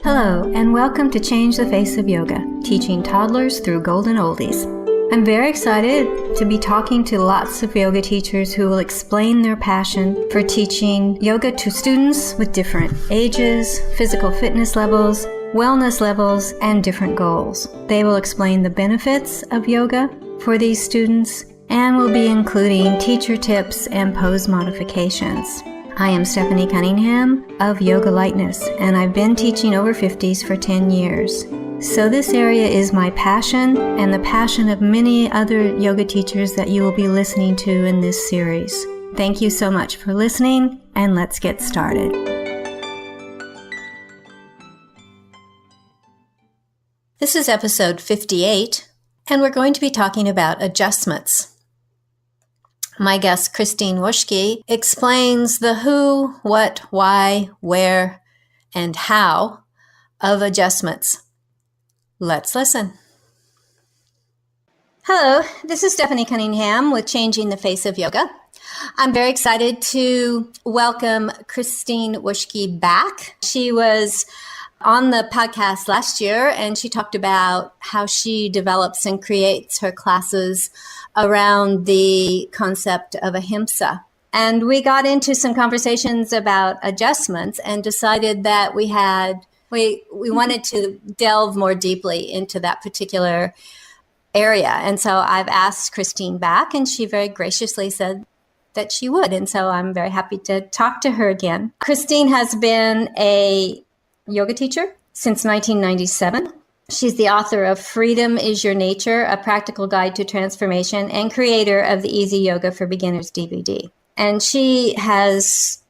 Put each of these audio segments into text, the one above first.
Hello, and welcome to Change the Face of Yoga, teaching toddlers through golden oldies. I'm very excited to be talking to lots of yoga teachers who will explain their passion for teaching yoga to students with different ages, physical fitness levels, wellness levels, and different goals. They will explain the benefits of yoga for these students and will be including teacher tips and pose modifications. I am Stephanie Cunningham of Yoga Lightness, and I've been teaching over 50s for 10 years. So this area is my passion and the passion of many other yoga teachers that you will be listening to in this series. Thank you so much for listening, and let's get started. This is episode 58, and we're going to be talking about adjustments. My guest, Christine Wushke, explains the who, what, why, where, and how of adjustments. Let's listen. Hello, this is Stephanie Cunningham with Changing the Face of Yoga. I'm very excited to welcome Christine Wushke back. She was on the podcast last year, and she talked about how she develops and creates her classes around the concept of ahimsa. And we got into some conversations about adjustments and decided that we wanted to delve more deeply into that particular area. And so I've asked Christine back, and she very graciously said that she would. And so I'm very happy to talk to her again. Christine has been a yoga teacher since 1997. She's the author of Freedom is Your Nature, A Practical Guide to Transformation, and creator of the Easy Yoga for Beginners DVD. And she has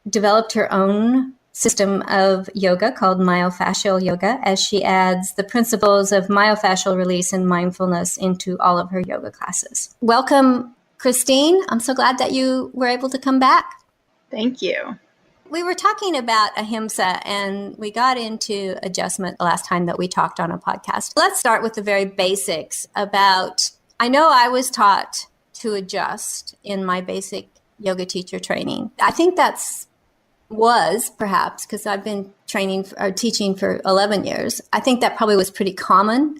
developed her own system of yoga called myofascial yoga, as she adds the principles of myofascial release and mindfulness into all of her yoga classes. Welcome, Christine. I'm so glad that you were able to come back. Thank you. We were talking about ahimsa, and we got into adjustment the last time that we talked on a podcast. Let's start with the very basics about, I know I was taught to adjust in my basic yoga teacher training. I think was perhaps because I've been teaching for 11 years. I think that probably was pretty common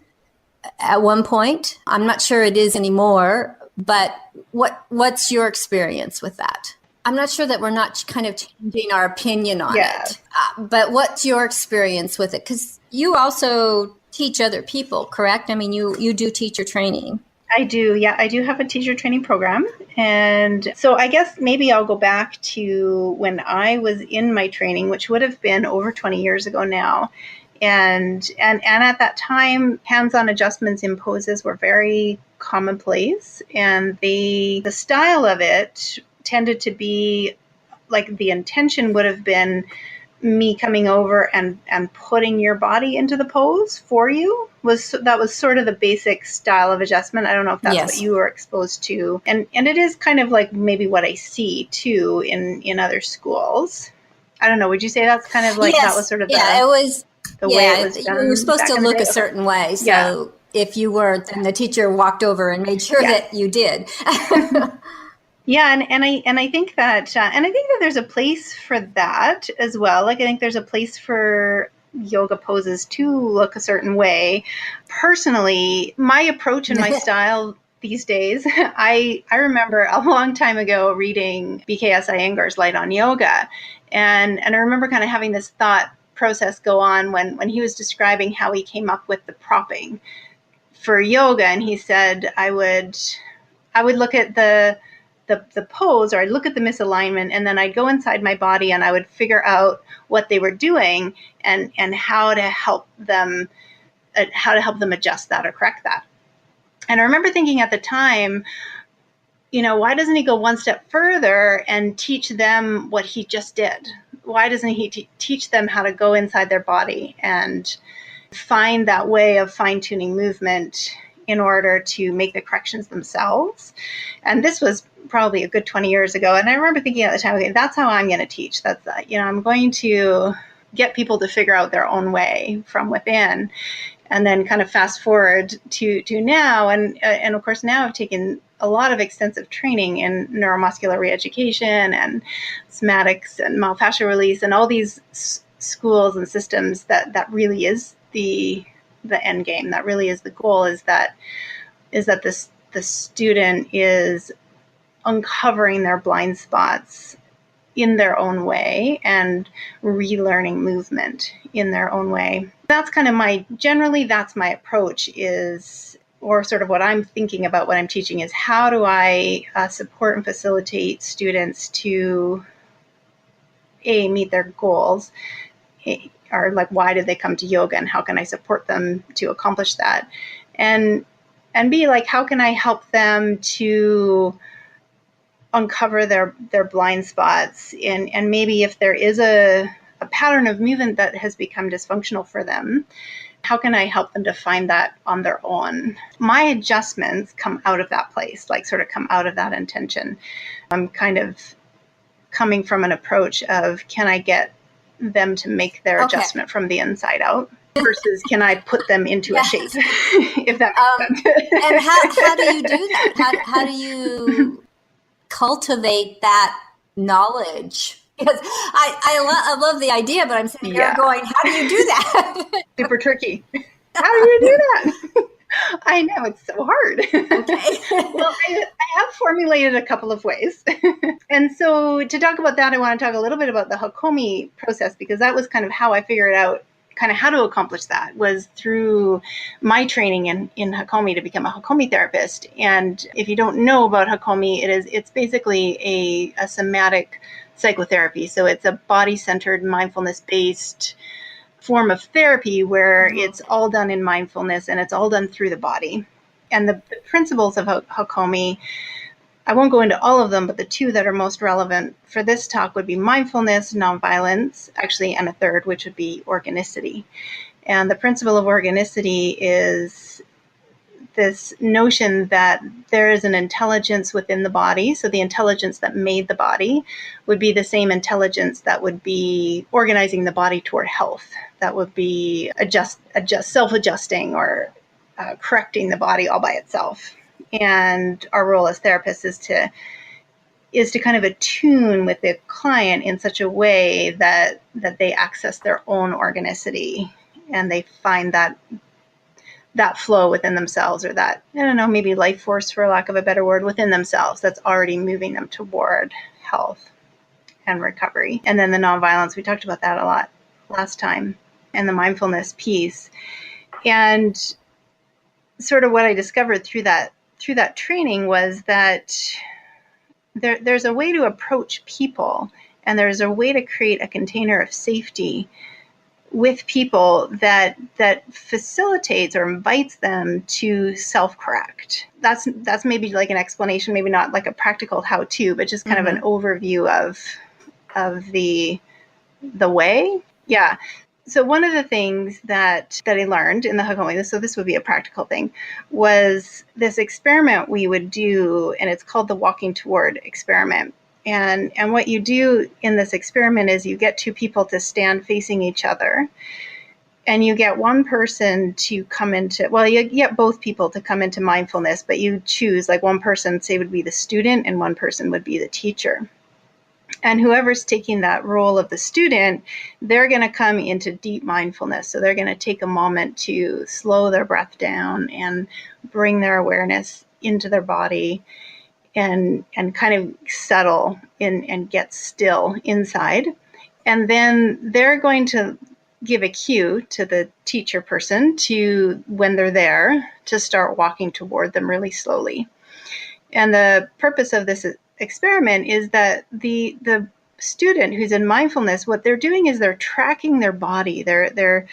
at one point. I'm not sure it is anymore, but what's your experience with that? I'm not sure that we're not kind of changing our opinion on it, but what's your experience with it? Because you also teach other people, correct? I mean, you do teacher training. I do. Yeah, I do have a teacher training program. And so I guess maybe I'll go back to when I was in my training, which would have been over 20 years ago now. And at that time, hands-on adjustments in poses were very commonplace. And the style of it tended to be like the intention would have been me coming over and putting your body into the pose for you. That was sort of the basic style of adjustment. I don't know if that's what you were exposed to. And it is kind of like maybe what I see too in other schools. I don't know. Would you say that's kind of like that was sort of the way it was done? You were supposed to look a certain way. So if you were, then the teacher walked over and made sure that you did. Yeah, and I think that there's a place for that as well. Like I think there's a place for yoga poses to look a certain way. Personally, my approach and my style these days, I remember a long time ago reading BKS Iyengar's Light on Yoga, and I remember kind of having this thought process go on when he was describing how he came up with the propping for yoga, and he said I would look at the pose, or I'd look at the misalignment, and then I'd go inside my body and I would figure out what they were doing and how to help them adjust that or correct that. And I remember thinking at the time, why doesn't he go one step further and teach them what he just did? Why doesn't he teach them how to go inside their body and find that way of fine-tuning movement in order to make the corrections themselves? And this was probably a good 20 years ago. And I remember thinking at the time, okay, that's how I'm going to teach. That's I'm going to get people to figure out their own way from within. And then kind of fast forward to now. And of course, now I've taken a lot of extensive training in neuromuscular reeducation and somatics and myofascial release and all these schools and systems that really is the end game. That really is the goal, is that the student is uncovering their blind spots in their own way and relearning movement in their own way. That's kind of generally that's my approach, is, or sort of what I'm thinking about when I'm teaching, is how do I support and facilitate students to meet their goals, or like, why did they come to yoga and how can I support them to accomplish that? And B, like, how can I help them to uncover their blind spots, and maybe if there is a pattern of movement that has become dysfunctional for them, how can I help them to find that on their own? My adjustments come out of that place, like sort of come out of that intention. I'm kind of coming from an approach of, can I get them to make their adjustment from the inside out, versus can I put them into a shape, if that makes sense. And how do you do that? How do you cultivate that knowledge? Because I love the idea, but I'm sitting there going, how do you do that? Super tricky. How do you do that? I know, it's so hard. Okay. Well, I have formulated a couple of ways. And so to talk about that, I want to talk a little bit about the Hakomi process, because that was kind of how I figured out kind of how to accomplish that, was through my training in Hakomi to become a Hakomi therapist. And if you don't know about Hakomi, it's basically a somatic psychotherapy. So it's a body-centered, mindfulness-based form of therapy where it's all done in mindfulness and it's all done through the body. And the principles of Hakomi, I won't go into all of them, but the two that are most relevant for this talk would be mindfulness, nonviolence, actually, and a third, which would be organicity. And the principle of organicity is this notion that there is an intelligence within the body. So the intelligence that made the body would be the same intelligence that would be organizing the body toward health. That would be self-adjusting or correcting the body all by itself. And our role as therapists is to kind of attune with the client in such a way that they access their own organicity and they find that flow within themselves, or that, I don't know, maybe life force, for lack of a better word, within themselves that's already moving them toward health and recovery. And then the nonviolence, we talked about that a lot last time, and the mindfulness piece. And sort of what I discovered through that training was that there's a way to approach people, and there's a way to create a container of safety with people that facilitates or invites them to self-correct. That's maybe like an explanation, maybe not like a practical how-to, but just kind of an overview of the way. Yeah. So one of the things that I learned in the Hakomi, so this would be a practical thing, was this experiment we would do, and it's called the walking toward experiment. And what you do in this experiment is you get two people to stand facing each other, and you get one person to come into, well, you get both people to come into mindfulness, but you choose, like, one person, say, would be the student and one person would be the teacher. And whoever's taking that role of the student, they're going to come into deep mindfulness. So they're going to take a moment to slow their breath down and bring their awareness into their body and kind of settle in and get still inside. And then they're going to give a cue to the teacher person to, when they're there, to start walking toward them really slowly. And the purpose of this experiment is that the student who's in mindfulness, what they're doing is they're tracking their body. They're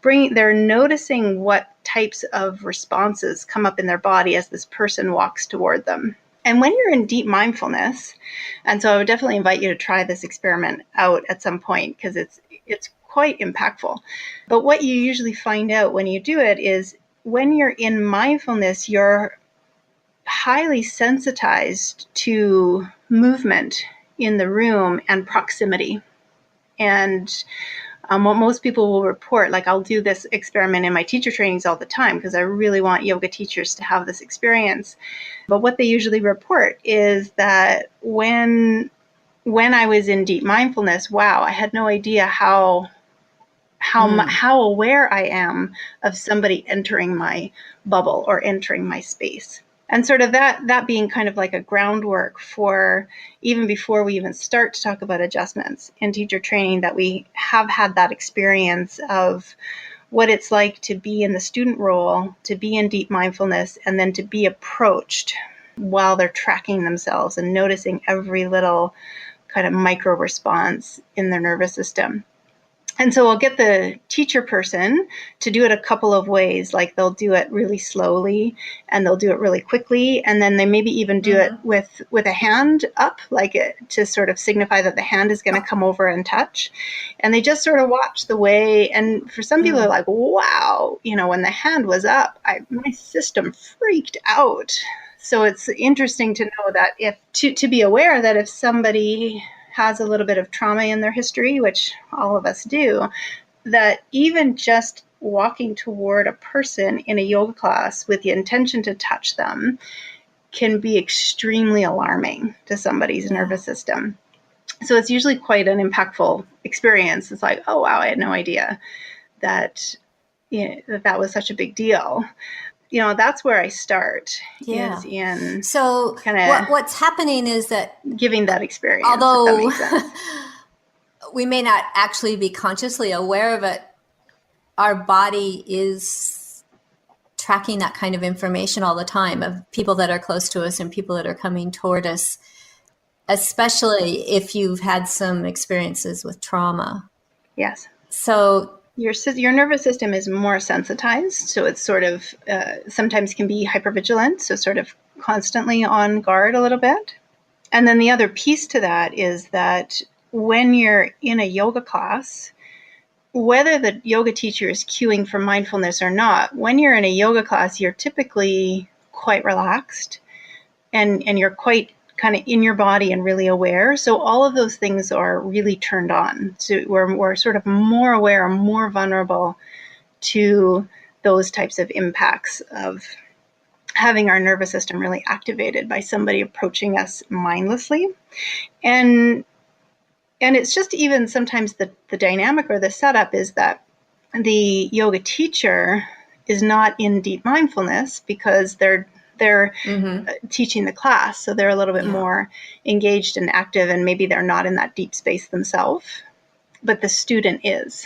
noticing what types of responses come up in their body as this person walks toward them. And when you're in deep mindfulness, and so I would definitely invite you to try this experiment out at some point, because it's quite impactful. But what you usually find out when you do it is, when you're in mindfulness, you're highly sensitized to movement in the room and proximity. And what most people will report, like, I'll do this experiment in my teacher trainings all the time because I really want yoga teachers to have this experience. But what they usually report is that when I was in deep mindfulness, wow, I had no idea how how aware I am of somebody entering my bubble or entering my space. And sort of that being kind of like a groundwork for even before we even start to talk about adjustments in teacher training, that we have had that experience of what it's like to be in the student role, to be in deep mindfulness, and then to be approached while they're tracking themselves and noticing every little kind of micro response in their nervous system. And so I'll get the teacher person to do it a couple of ways. Like they'll do it really slowly and they'll do it really quickly. And then they maybe even do it with a hand up, like it, to sort of signify that the hand is going to come over and touch. And they just sort of watch the way. And for some people, they're like, wow, when the hand was up, my system freaked out. So it's interesting to know that to be aware that if somebody has a little bit of trauma in their history, which all of us do, that even just walking toward a person in a yoga class with the intention to touch them can be extremely alarming to somebody's nervous system. So it's usually quite an impactful experience. It's like, oh, wow, I had no idea that that was such a big deal. That's where I start. Yeah. Is in so what's happening is that giving that experience, although if that makes sense. We may not actually be consciously aware of it, our body is tracking that kind of information all the time of people that are close to us and people that are coming toward us, especially if you've had some experiences with trauma. Yes. So your nervous system is more sensitized, so it's sort of sometimes can be hypervigilant, so sort of constantly on guard a little bit. And then the other piece to that is that when you're in a yoga class, whether the yoga teacher is cueing for mindfulness or not, when you're in a yoga class, you're typically quite relaxed and you're quite kind of in your body and really aware. So all of those things are really turned on. So we're sort of more aware and more vulnerable to those types of impacts of having our nervous system really activated by somebody approaching us mindlessly. And it's just even sometimes the dynamic or the setup is that the yoga teacher is not in deep mindfulness because they're teaching the class. So they're a little bit more engaged and active, and maybe they're not in that deep space themselves, but the student is.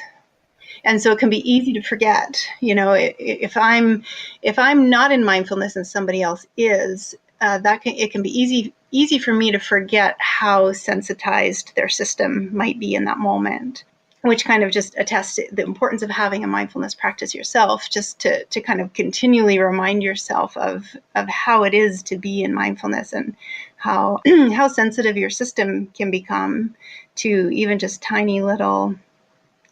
And so it can be easy to forget, if I'm not in mindfulness and somebody else is, it can be easy for me to forget how sensitized their system might be in that moment, which kind of just attests to the importance of having a mindfulness practice yourself, just to kind of continually remind yourself of how it is to be in mindfulness and how sensitive your system can become to even just tiny little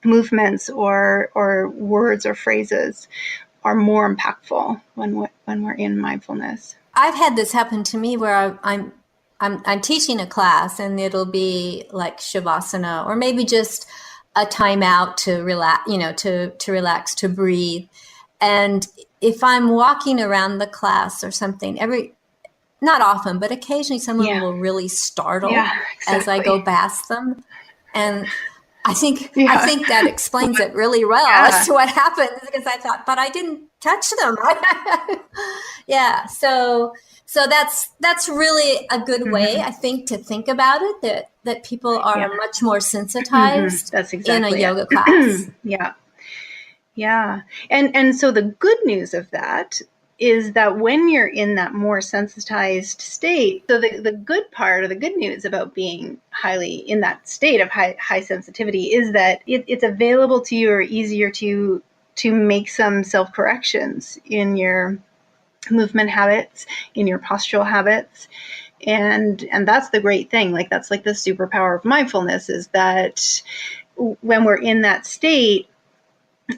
movements or words or phrases are more impactful when we're in mindfulness. I've had this happen to me where I'm teaching a class and it'll be like Shavasana or maybe just a timeout to relax, to relax, to breathe. And if I'm walking around the class or something, not often, but occasionally someone will really startle as I go past them. And I think that explains it really well as to what happened, because I thought, but I didn't touch them. So that's really a good way, I think, to think about it, that people are much more sensitized That's exactly in a yoga class. Yeah. And so the good news of that is that when you're in that more sensitized state, so the good part or the good news about being highly in that state of high sensitivity is that it's available to you or easier to make some self-corrections in your movement habits, in your postural habits. And that's the great thing. Like that's like the superpower of mindfulness, is that when we're in that state,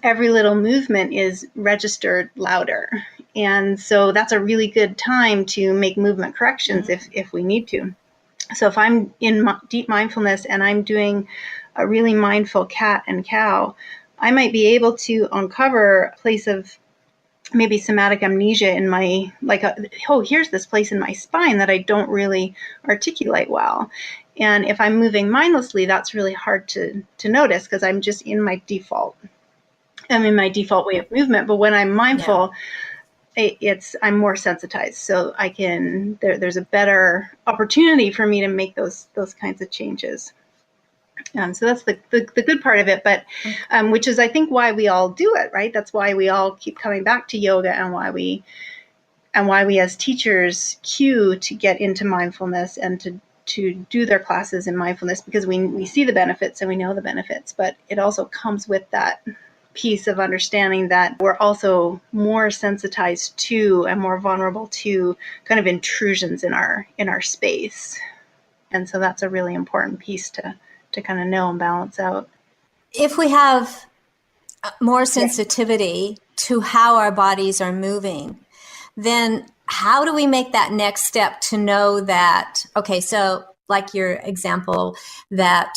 every little movement is registered louder. And so that's a really good time to make movement corrections if we need to. So if I'm in deep mindfulness and I'm doing a really mindful cat and cow, I might be able to uncover a place of maybe somatic amnesia in my, here's this place in my spine that I don't really articulate well. And if I'm moving mindlessly, that's really hard to notice because I'm just in my default I'm in my default way of movement. But when I'm mindful, I'm more sensitized, so I can there's a better opportunity for me to make those kinds of changes. So that's the good part of it, but which is, I think, why we all do it, right? That's why we all keep coming back to yoga, and why we as teachers cue to get into mindfulness and to do their classes in mindfulness, because we see the benefits and we know the benefits, but it also comes with that piece of understanding that we're also more sensitized to and more vulnerable to kind of intrusions in our space. And so that's a really important piece to kind of know and balance out. If we have more sensitivity to how our bodies are moving, then how do we make that next step to know that, okay, so like your example, that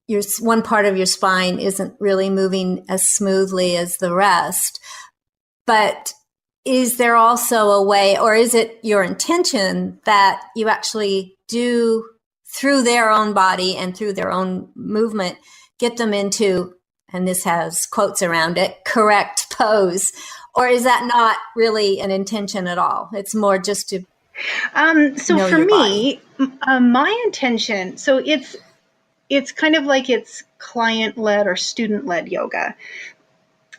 your one part of your spine isn't really moving as smoothly as the rest, but is there also a way, or is it your intention that you actually do, through their own body and through their own movement, get them into, and this has quotes around it, correct pose? Or is that not really an intention at all? It's more just to so for me, my intention, so it's kind of like it's client-led or student-led yoga.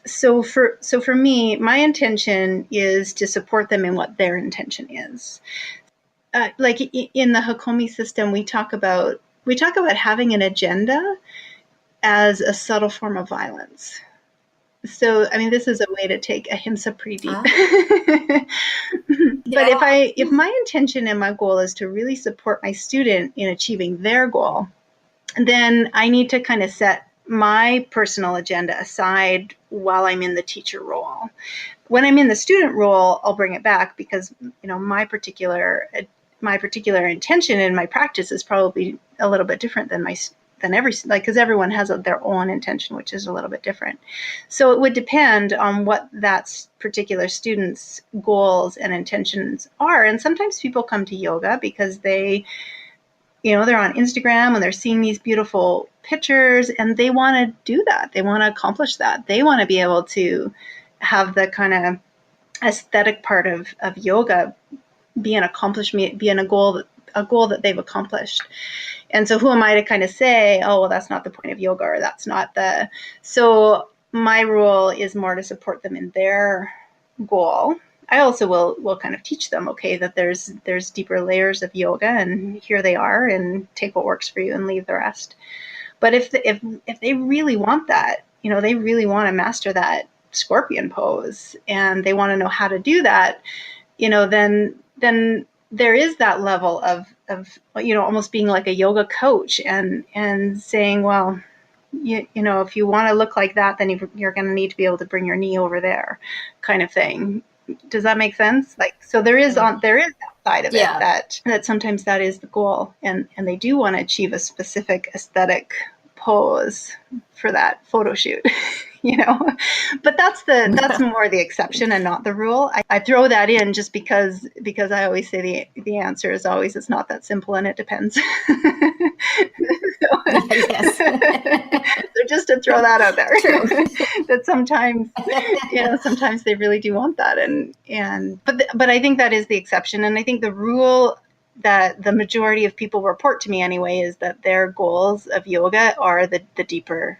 So for me, my intention is to support them in what their intention is. Like in the Hakomi system, we talk about having an agenda as a subtle form of violence. So, I mean, this is a way to take ahimsa pretty deep. But if my intention and my goal is to really support my student in achieving their goal, then I need to kind of set my personal agenda aside while I'm in the teacher role. When I'm in the student role, I'll bring it back, because, my particular intention in my practice is probably a little bit different than because everyone has their own intention, which is a little bit different. So it would depend on what that particular student's goals and intentions are. And sometimes people come to yoga because they're on Instagram and they're seeing these beautiful pictures and they want to do that. They want to accomplish that. They want to be able to have the kind of aesthetic part of yoga be an accomplishment, be a goal that they've accomplished. And so who am I to kind of say, oh, well, that's not the point of yoga, or that's not so my role is more to support them in their goal. I also will kind of teach them, okay, that there's deeper layers of yoga, and here they are, and take what works for you and leave the rest. But if they really want that, they really want to master that scorpion pose, and they want to know how to do that, then there is that level of almost being like a yoga coach and saying, well, if you want to look like that, then you're going to need to be able to bring your knee over there, kind of thing. Does that make sense? So there is that side of it that sometimes that is the goal, and they do want to achieve a specific aesthetic pose for that photo shoot. But that's more the exception and not the rule. I throw that in just because I always say the answer is always, it's not that simple and it depends. So just to throw that out there, that sometimes they really do want that, but I think that is the exception, and I think the rule that the majority of people report to me anyway is that their goals of yoga are the deeper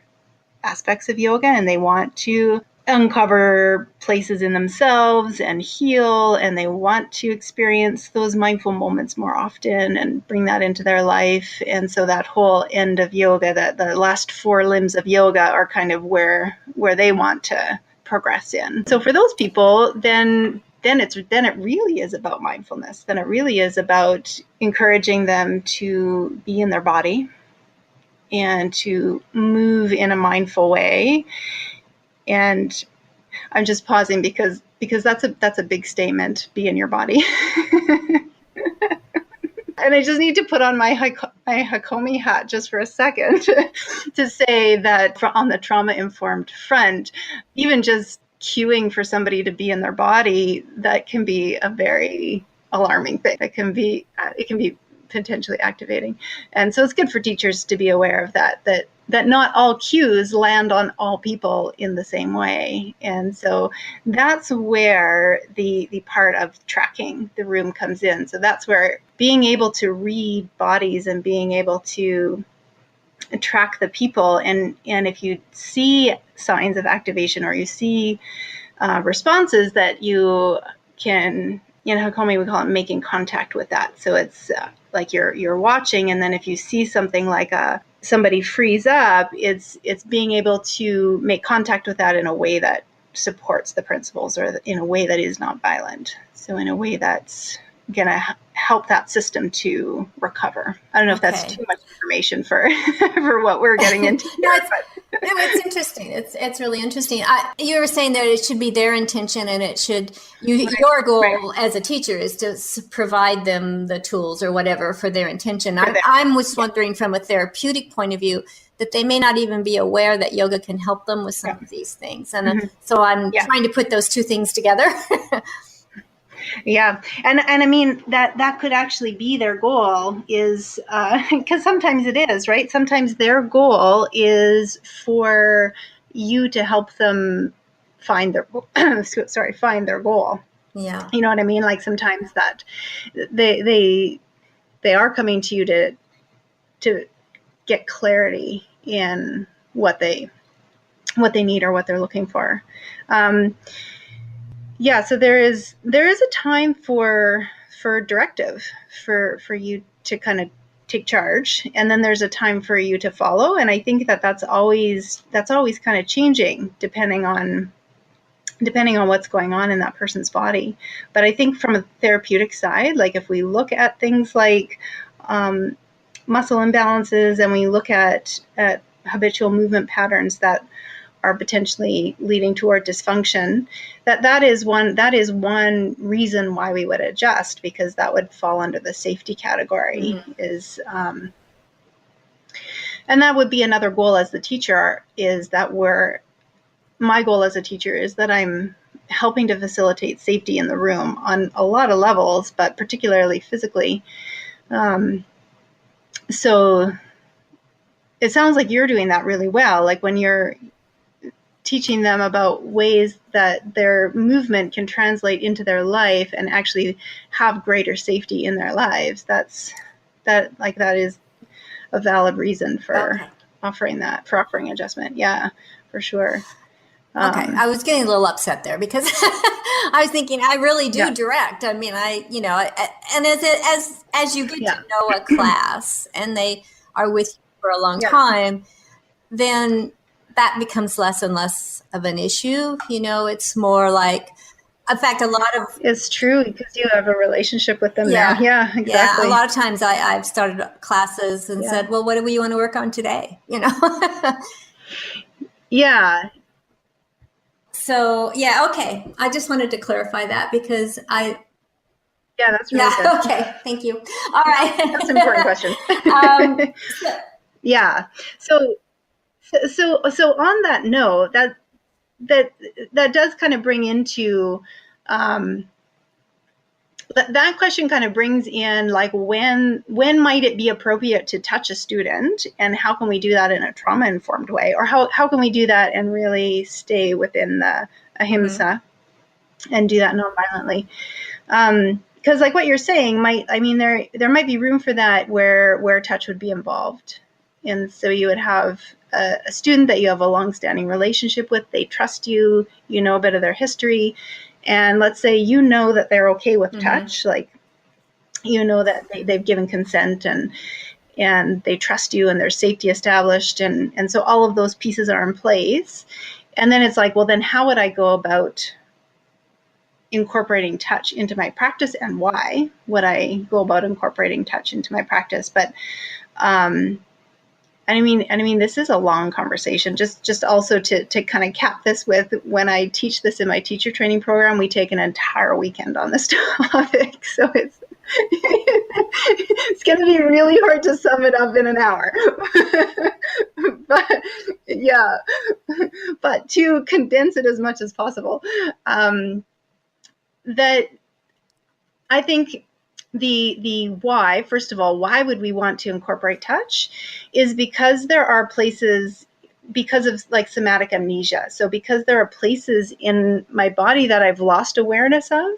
aspects of yoga, and they want to uncover places in themselves and heal, and they want to experience those mindful moments more often and bring that into their life. And so that whole end of yoga, that the last 4 limbs of yoga, are kind of where they want to progress in. So for those people, then it really is about mindfulness. Then it really is about encouraging them to be in their body and to move in a mindful way. And I'm just pausing because that's a big statement, be in your body. And I just need to put on my Hakomi hat just for a second to say that on the trauma-informed front, even just cueing for somebody to be in their body, that can be a very alarming thing. It can be potentially activating. And so it's good for teachers to be aware of that that not all cues land on all people in the same way. And so that's where the part of tracking the room comes in. So that's where being able to read bodies and being able to track the people. And if you see signs of activation or you see responses, that you can, Hakomi, we call it making contact with that. So it's like you're watching, and then if you see something like somebody freeze up, it's being able to make contact with that in a way that supports the principles, or in a way that is not violent. So in a way that's going to help that system to recover. I don't know if that's too much information for what we're getting into. No, it's interesting. It's really interesting. You were saying that it should be their intention, and it should your goal as a teacher is to provide them the tools or whatever for their intention. I'm wondering from a therapeutic point of view that they may not even be aware that yoga can help them with some of these things, and so I'm trying to put those two things together. Yeah. And I mean, that could actually be their goal, is because sometimes it is, right? Sometimes their goal is for you to help them find their find their goal. Yeah. You know what I mean? Like sometimes that they are coming to you to get clarity in what they need or what they're looking for. Yeah, so there is a time for directive, for you to kind of take charge, and then there's a time for you to follow. And I think that's always kind of changing depending on what's going on in that person's body. But I think from a therapeutic side, like if we look at things like muscle imbalances, and we look at habitual movement patterns that are potentially leading toward dysfunction, that is one reason why we would adjust, because that would fall under the safety category. And that would be another goal as the teacher, is that my goal as a teacher is that I'm helping to facilitate safety in the room on a lot of levels, but particularly physically. So it sounds like you're doing that really well, like when you're teaching them about ways that their movement can translate into their life and actually have greater safety in their lives. That is a valid reason for offering adjustment. Yeah, for sure. Okay, I was getting a little upset there because I was thinking I really do direct. I mean, and as you get to know a class and they are with you for a long time, then that becomes less and less of an issue. It's more like, in fact, a lot of... It's true, because you have a relationship with them now. Yeah, exactly. Yeah, a lot of times I've started classes and said, well, what do you want to work on today? Yeah. So, okay. I just wanted to clarify that because Yeah, that's really good. Okay, thank you. All right. That's an important question. Yeah. So on that note, that does kind of bring into that question kind of brings in, like, when might it be appropriate to touch a student, and how can we do that in a trauma-informed way, or how can we do that and really stay within the ahimsa and do that non-violently? Because like what you're saying, there might be room for that where touch would be involved. And so you would have a student that you have a long-standing relationship with. They trust you. You know a bit of their history. And let's say that they're okay with touch. Like, that they've given consent and they trust you and there's safety established. And so all of those pieces are in place. And then it's like, well, then how would I go about incorporating touch into my practice, and why would I go about incorporating touch into my practice? But I mean, this is a long conversation. Just also to kind of cap this with, when I teach this in my teacher training program, we take an entire weekend on this topic. So it's going to be really hard to sum it up in an hour. But to condense it as much as possible, that I think the why, first of all, why would we want to incorporate touch, is because there are places, because of like somatic amnesia. So because there are places in my body that I've lost awareness of,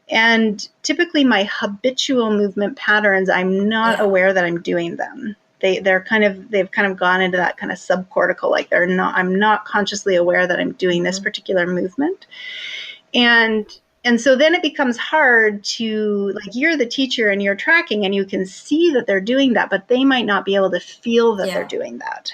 and typically my habitual movement patterns, I'm not aware that I'm doing them. They've kind of gone into that kind of subcortical, like I'm not consciously aware that I'm doing this particular movement. And so then it becomes hard to, like, you're the teacher and you're tracking and you can see that they're doing that, but they might not be able to feel that they're doing that.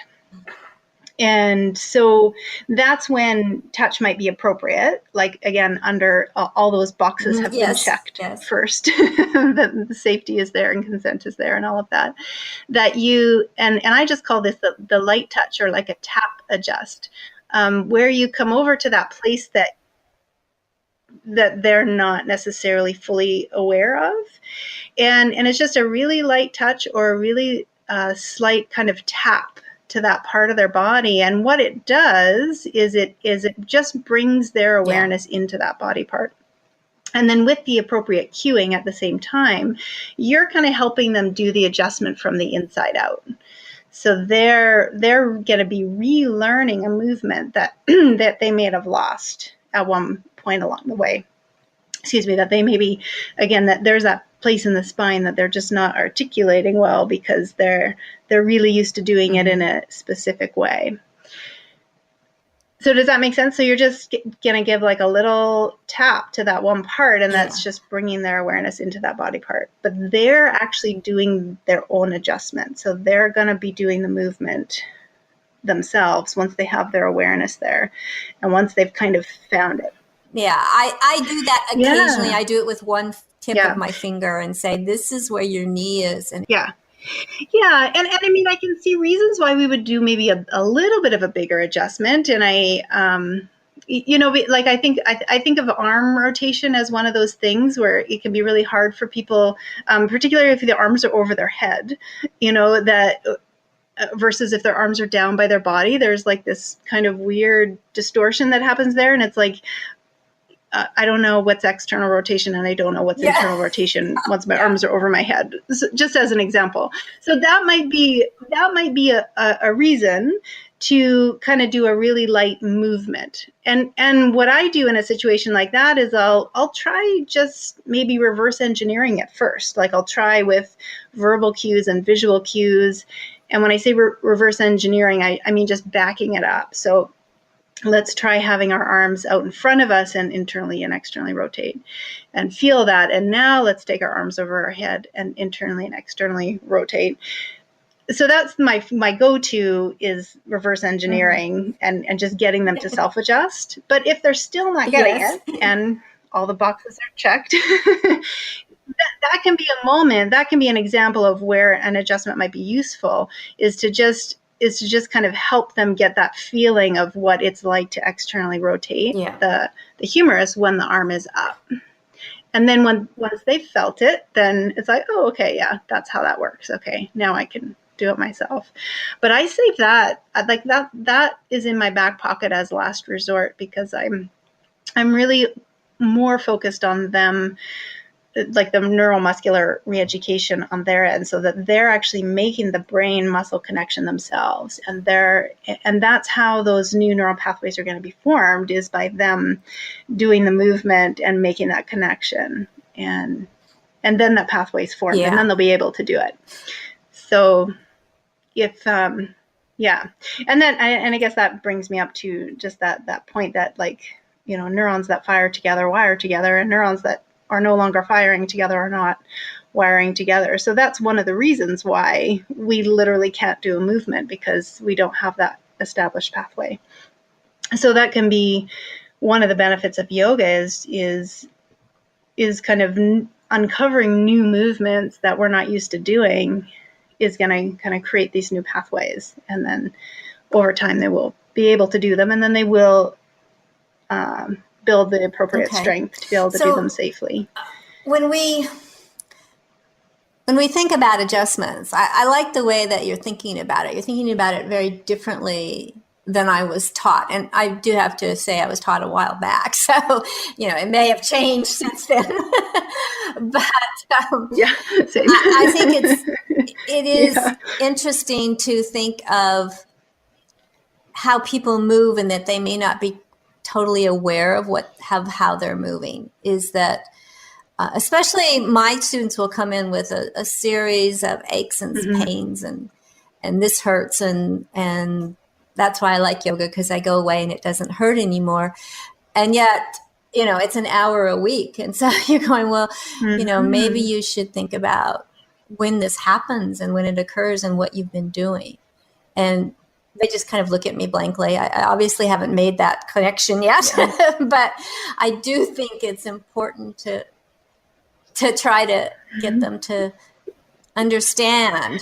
And so that's when touch might be appropriate. Like, again, under all those boxes have been checked first, that the safety is there and consent is there and all of that, that you, and I just call this the light touch, or like a tap adjust, where you come over to that place that they're not necessarily fully aware of. And it's just a really light touch, or a really slight kind of tap to that part of their body. And what it does is it just brings their awareness into that body part. And then with the appropriate cueing at the same time, you're kind of helping them do the adjustment from the inside out. So they're going to be relearning a movement that that they may have lost at one point along the way. That they maybe, again, that there's that place in the spine that they're just not articulating well because they're really used to doing it in a specific way. So does that make sense? So you're just going to give like a little tap to that one part, and that's just bringing their awareness into that body part. But they're actually doing their own adjustment. So they're going to be doing the movement themselves once they have their awareness there, and once they've kind of found it. Yeah, I do that occasionally. I do it with one tip of my finger and say, this is where your knee is. And and I mean, I can see reasons why we would do maybe a little bit of a bigger adjustment. And I think of arm rotation as one of those things where it can be really hard for people, particularly if the arms are over their head, that versus if their arms are down by their body. There's like this kind of weird distortion that happens there. And it's like, I don't know what's external rotation, and I don't know what's internal rotation once my arms are over my head, so, just as an example. So that might be a reason to kind of do a really light movement. And what I do in a situation like that is I'll try just maybe reverse engineering it first. Like I'll try with verbal cues and visual cues. And when I say reverse engineering, I mean just backing it up. So let's try having our arms out in front of us and internally and externally rotate and feel that. And now let's take our arms over our head and internally and externally rotate. So that's my go-to is reverse engineering and just getting them to self-adjust. But if they're still not getting it and all the boxes are checked, that can be a moment, that can be an example of where an adjustment might be useful, is to just kind of help them get that feeling of what it's like to externally rotate the humerus when the arm is up. And then once they've felt it, then it's like, oh, okay, yeah, that's how that works. Okay, now I can do it myself. But I save that, like that is in my back pocket as last resort, because I'm really more focused on them, like the neuromuscular reeducation on their end, so that they're actually making the brain muscle connection themselves. And that's how those new neural pathways are going to be formed, is by them doing the movement and making that connection. And then that pathway is formed, and then they'll be able to do it. So if, and I guess that brings me up to just that point that, like, neurons that fire together wire together, and neurons that are no longer firing together are not wiring together. So that's one of the reasons why we literally can't do a movement, because we don't have that established pathway. So that can be one of the benefits of yoga is kind of uncovering new movements that we're not used to doing, is going to kind of create these new pathways. And then over time they will be able to do them, and then they will build the appropriate strength to be able to do them safely. When we think about adjustments, I like the way that you're thinking about it. You're thinking about it very differently than I was taught. And I do have to say I was taught a while back. So, it may have changed since then. But Yeah, same. I think it is interesting to think of how people move and that they may not be totally aware of how they're moving. Is that especially my students will come in with a series of aches and pains and this hurts and that's why I like yoga, because I go away and it doesn't hurt anymore. And yet, it's an hour a week. And so you're going, well, maybe you should think about when this happens and when it occurs and what you've been doing. And they just kind of look at me blankly. I obviously haven't made that connection yet, but I do think it's important to try to get them to understand,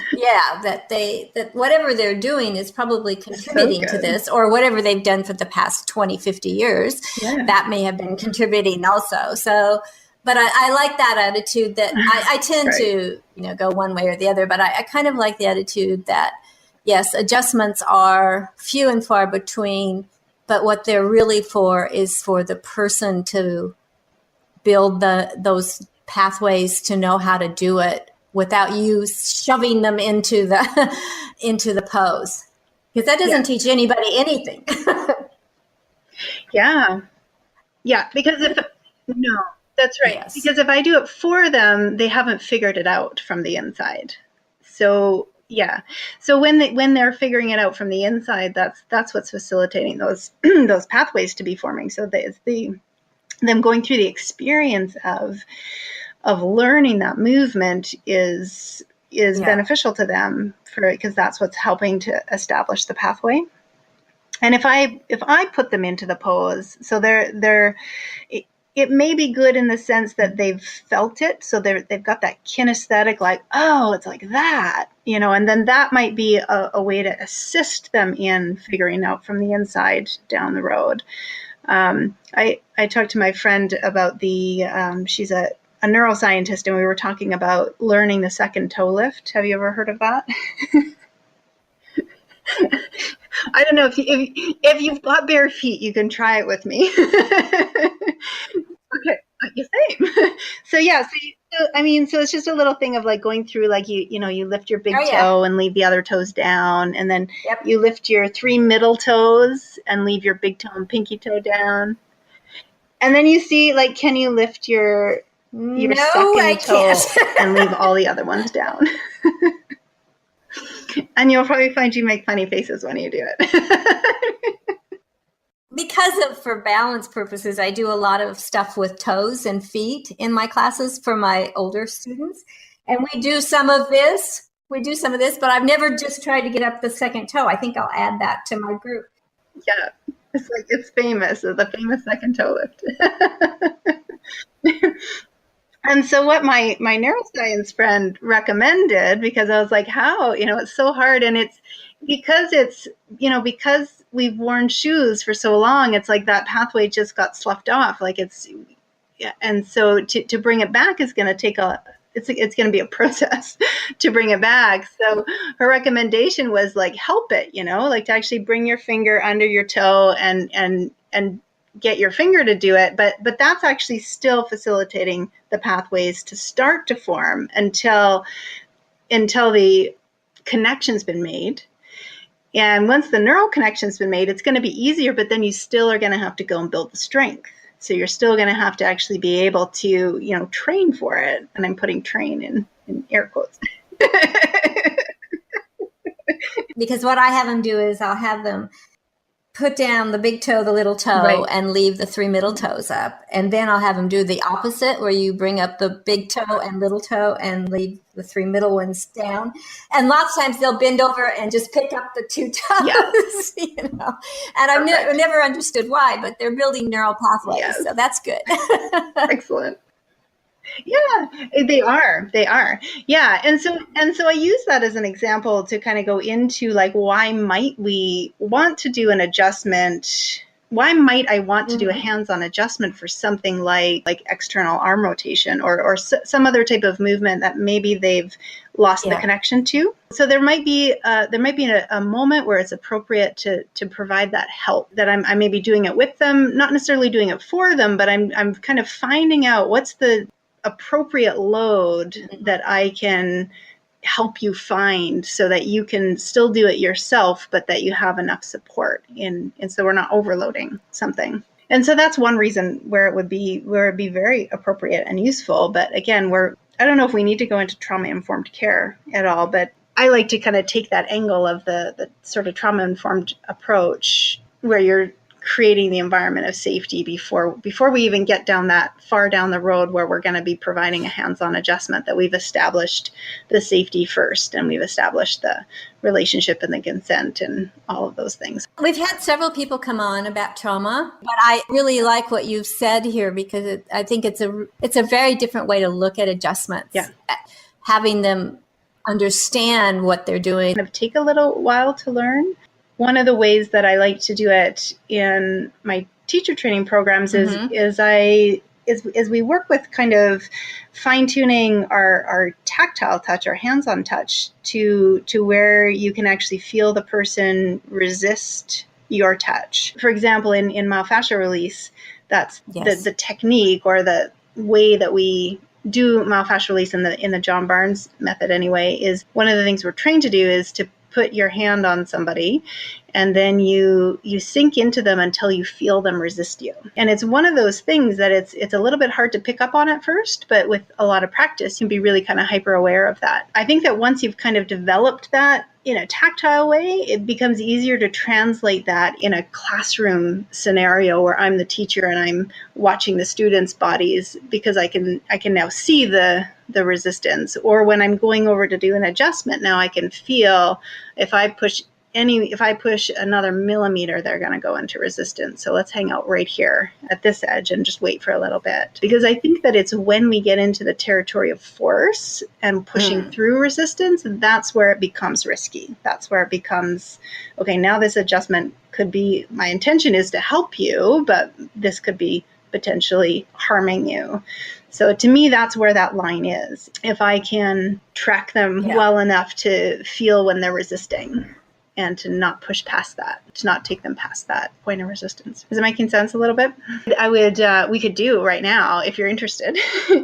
that whatever they're doing is probably contributing to this, or whatever they've done for the past 20, 50 years, that may have been contributing also. So, but I like that attitude that I tend to, go one way or the other, but I kind of like the attitude that, yes, adjustments are few and far between, but what they're really for is for the person to build those pathways to know how to do it without you shoving them into the pose, because that doesn't teach anybody anything. Because that's right. Yes. Because if I do it for them, they haven't figured it out from the inside. So so when they're figuring it out from the inside, that's what's facilitating those those pathways to be forming. So them going through the experience of learning that movement is beneficial to them, because that's what's helping to establish the pathway. And if I put them into the pose, so it may be good in the sense that they've felt it, so they've got that kinesthetic, like, oh, it's like that, and then that might be a way to assist them in figuring out from the inside down the road. I talked to my friend about she's a neuroscientist, and we were talking about learning the second toe lift. Have you ever heard of that? I don't know if you've got bare feet, you can try it with me. Okay, same. So so it's just a little thing of like going through, like you lift your big toe and leave the other toes down, and then you lift your 3 middle toes and leave your big toe and pinky toe down, and then you see, like, can you lift your second toe and leave all the other ones down? And you'll probably find you make funny faces when you do it. Because for balance purposes, I do a lot of stuff with toes and feet in my classes for my older students. And we do some of this, but I've never just tried to get up the second toe. I think I'll add that to my group. Yeah, it's famous, the famous second toe lift. And so what my neuroscience friend recommended, because I was like, how, it's so hard. And it's because we've worn shoes for so long, it's like that pathway just got sloughed off. Like and so to bring it back is going to take it's going to be a process to bring it back. So her recommendation was like, help it, like to actually bring your finger under your toe and get your finger to do it. But that's actually still facilitating the pathways to start to form until the connection's been made. And once the neural connection's been made, it's going to be easier, but then you still are going to have to go and build the strength. So you're still going to have to actually be able to, train for it. And I'm putting train in air quotes. Because what I have them do is I'll have them put down the big toe, the little toe, and leave the 3 middle toes up. And then I'll have them do the opposite, where you bring up the big toe and little toe and leave the 3 middle ones down. And lots of times they'll bend over and just pick up the 2 toes, And I've never understood why, but they're building neural pathways. So that's good. Excellent. Yeah, they are. Yeah. And so I use that as an example to kind of go into, like, why might we want to do an adjustment? Why might I want to do a hands-on adjustment for something like external arm rotation or some other type of movement that maybe they've lost the Yeah. connection to. So there might be a moment where it's appropriate to provide that help, that I may be doing it with them, not necessarily doing it for them, but I'm kind of finding out what's the appropriate load that I can help you find so that you can still do it yourself, but that you have enough support and so we're not overloading something. And so that's one reason where it'd be very appropriate and useful. But again, I don't know if we need to go into trauma-informed care at all, but I like to kind of take that angle of the sort of trauma-informed approach where you're creating the environment of safety before we even get that far down the road where we're going to be providing a hands-on adjustment, that we've established the safety first and we've established the relationship and the consent and all of those things. We've had several people come on about trauma, but I really like what you've said here because I think it's a very different way to look at adjustments. Yeah. Having them understand what they're doing. Kind of take a little while to learn. One of the ways that I like to do it in my teacher training programs is we work with kind of fine-tuning our tactile touch, our hands-on touch to where you can actually feel the person resist your touch. For example, in myofascial release, that's the technique or the way that we do myofascial release in the John Barnes method anyway, is one of the things we're trained to do is to put your hand on somebody and then you sink into them until you feel them resist you. And it's one of those things that it's a little bit hard to pick up on at first, but with a lot of practice, you can be really kind of hyper aware of that. I think that once you've kind of developed that in a tactile way, it becomes easier to translate that in a classroom scenario where I'm the teacher and I'm watching the students' bodies, because I can now see the resistance. Or when I'm going over to do an adjustment, now I can feel if I push another millimeter, they're going to go into resistance. So let's hang out right here at this edge and just wait for a little bit. Because I think that it's when we get into the territory of force and pushing through resistance, that's where it becomes risky. That's where it becomes, okay, now this adjustment could be, my intention is to help you, but this could be potentially harming you. So to me, that's where that line is. If I can track them well enough to feel when they're resisting, and to not push past that, to not take them past that point of resistance. Is it making sense a little bit? We could do right now, if you're interested,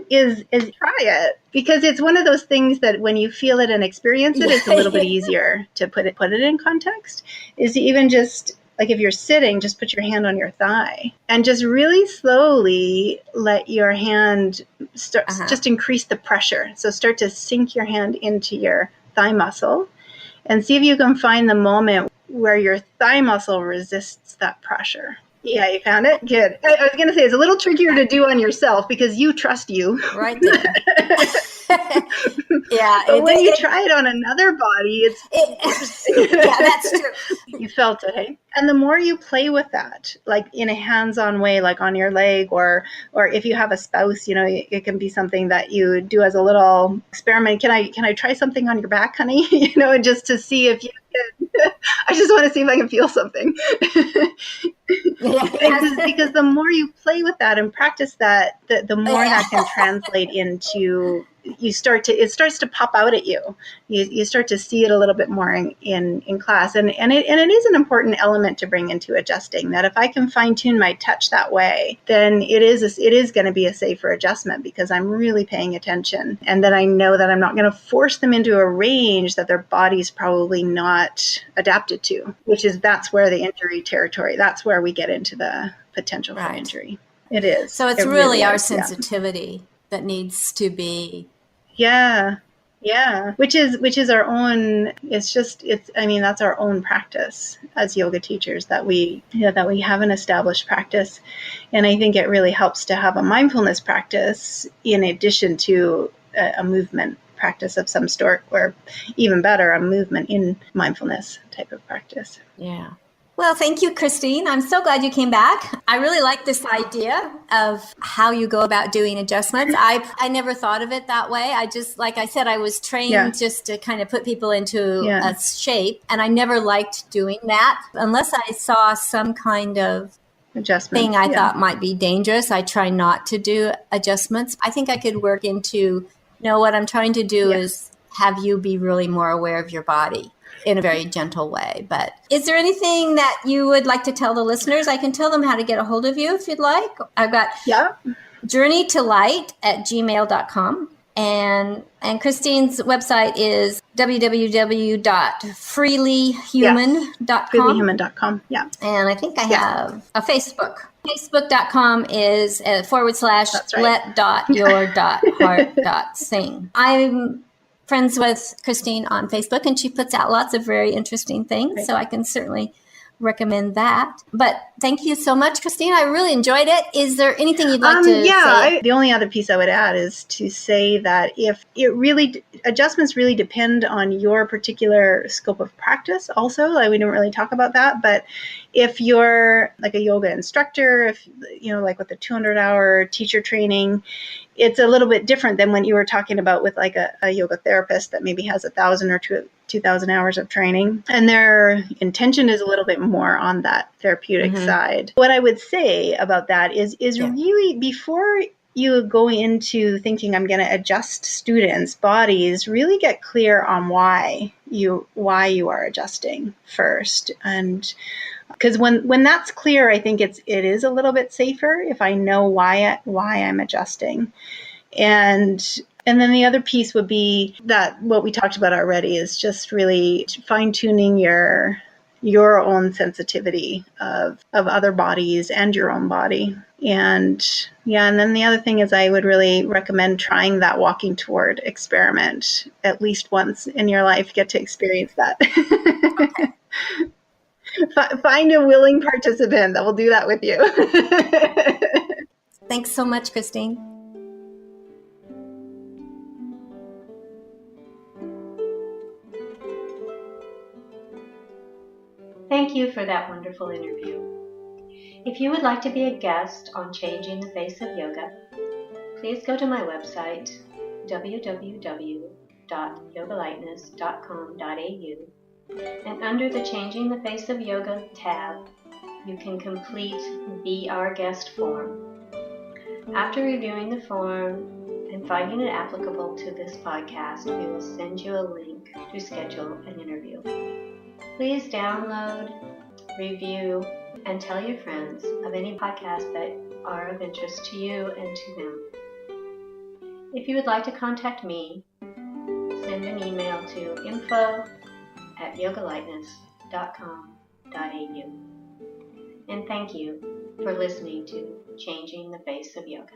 is try it. Because it's one of those things that when you feel it and experience it, it's a little bit easier to put it in context. Is to even just, like if you're sitting, just put your hand on your thigh and just really slowly let your hand just increase the pressure. So start to sink your hand into your thigh muscle. And see if you can find the moment where your thigh muscle resists that pressure. Yeah, you found it? Good. I was going to say, it's a little trickier to do on yourself because you trust you. Right there. Yeah. But when you try it on another body, yeah, that's true. You felt it, hey? And the more you play with that, like in a hands-on way, like on your leg, or if you have a spouse, it can be something that you do as a little experiment. Can I try something on your back, honey? Just to see if you can. I just want to see if I can feel something. Because the more you play with that and practice that, the more that can translate into, it starts to pop out at you. You start to see it a little bit more in class. And it is an important element to bring into adjusting, that if I can fine tune my touch that way, then it is going to be a safer adjustment because I'm really paying attention. And then I know that I'm not going to force them into a range that their body's probably not adapted to, that's where the injury territory, that's where we get into the potential for injury. It is. So it's really our sensitivity that needs to be. Yeah. Which is our own, that's our own practice as yoga teachers, that we have an established practice. And I think it really helps to have a mindfulness practice in addition to a movement practice of some sort, or even better, a movement in mindfulness type of practice. Yeah. Well, thank you, Christine. I'm so glad you came back. I really like this idea of how you go about doing adjustments. I never thought of it that way. I just, like I said, I was trained just to kind of put people into a shape. And I never liked doing that unless I saw some kind of adjustment thing I thought might be dangerous. I try not to do adjustments. I think I could work into, what I'm trying to do is have you be really more aware of your body in a very gentle way. But is there anything that you would like to tell the listeners? I can tell them how to get a hold of you if you'd like. I've got journeytolight@gmail.com. And Christine's website is www.freelyhuman.com. freelyhuman.com. Yeah. And I think I have a Facebook. Facebook.com is /let.your.heart.sing. I'm friends with Christine on Facebook, and she puts out lots of very interesting things. Right. So I can certainly recommend that. But thank you so much, Christine. I really enjoyed it. Is there anything you'd like to say? The only other piece I would add is to say that if it really, adjustments really depend on your particular scope of practice also. Like we didn't really talk about that, but if you're like a yoga instructor, if like with the 200-hour teacher training, it's a little bit different than when you were talking about with like a yoga therapist that maybe has 1,000 or 2,000 hours of training, and their intention is a little bit more on that therapeutic side. What I would say about that is really, before you go into thinking I'm going to adjust students' bodies, really get clear on why you are adjusting first. And because when that's clear, I think it is a little bit safer if I know why I'm adjusting. And then the other piece would be that what we talked about already is just really fine-tuning your own sensitivity of other bodies and your own body. And then the other thing is I would really recommend trying that walking toward experiment at least once in your life. Get to experience that. Okay. Find a willing participant that will do that with you. Thanks so much, Christine. Thank you for that wonderful interview. If you would like to be a guest on Changing the Face of Yoga, please go to my website, www.yogalightness.com.au, and under the Changing the Face of Yoga tab, you can complete Be Our Guest form. After reviewing the form and finding it applicable to this podcast, we will send you a link to schedule an interview. Please download, review, and tell your friends of any podcasts that are of interest to you and to them. If you would like to contact me, send an email to info@yogalightness.com.au. And thank you for listening to Changing the Face of Yoga.